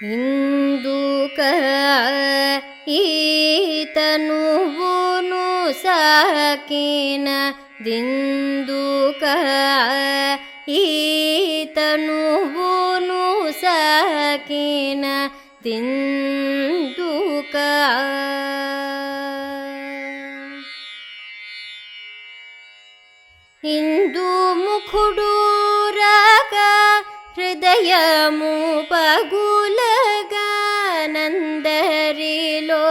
ಇಂದುಕ ಈತನುವುನು ಸಾಕಿನ ದಿಂದುಕ ಈತನುವುನು ಸಾಕಿನ ದಿಂದುಕ ఇందు ముఖుడూరక హృదయము పగులగా నందరిలో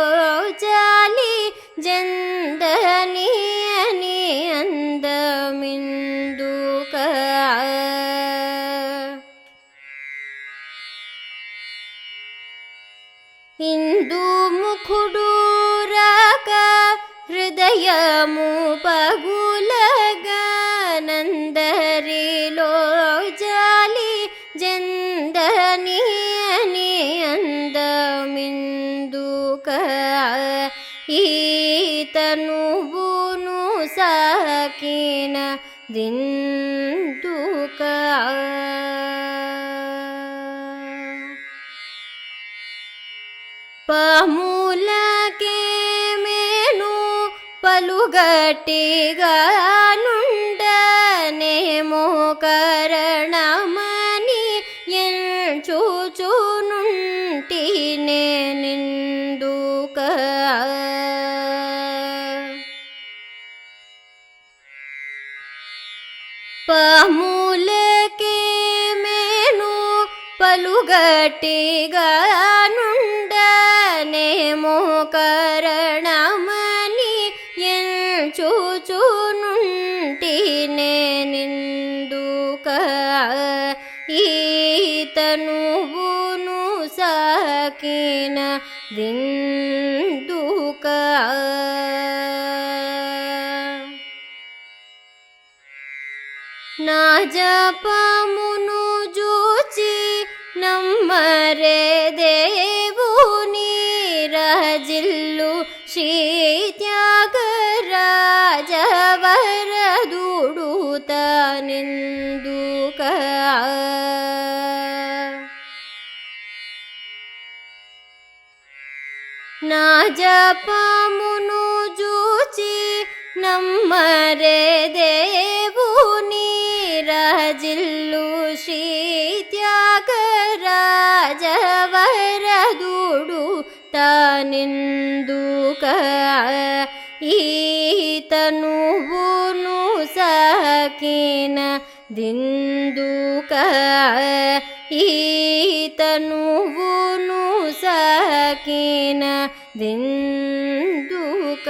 జాలి జందని అని అందమిందుక ఇందు ముఖుడూరక హృదయము పగులగా నందరిలో జాలి జందని అని అందమిందుక ఈతనువును సాకిన ದಿಂದುక పాములకే మేను పలుగట్టిగా నుండనేమో కరణమని ఎంచుచునుంటినే నిందుక పాములకే మేను పలుగట్టిగా నుండనేమో కరణమని ఎంచుచునుంటినే నిందుక ఈతనువును సాకిన ದಿಂದುక నా జపమును జూచి నమ్మరే దేవుని రజిల్లు శ్రీ ತ್ಯಾಗರಾಜವರದುಡುತ ನಿಂದುಕ నా జపమును జూచి నమ్మరే దేవుని రజిల్లు శ్రీ ತ್ಯಾಗರಾಜವರದುಡುತ ನಿಂದುಕ ಈತನುವುನು ಸಾಕಿನ ದಿಂದುಕ ಈತನುವುನು ಸಾಕಿನ ದಿಂದುಕ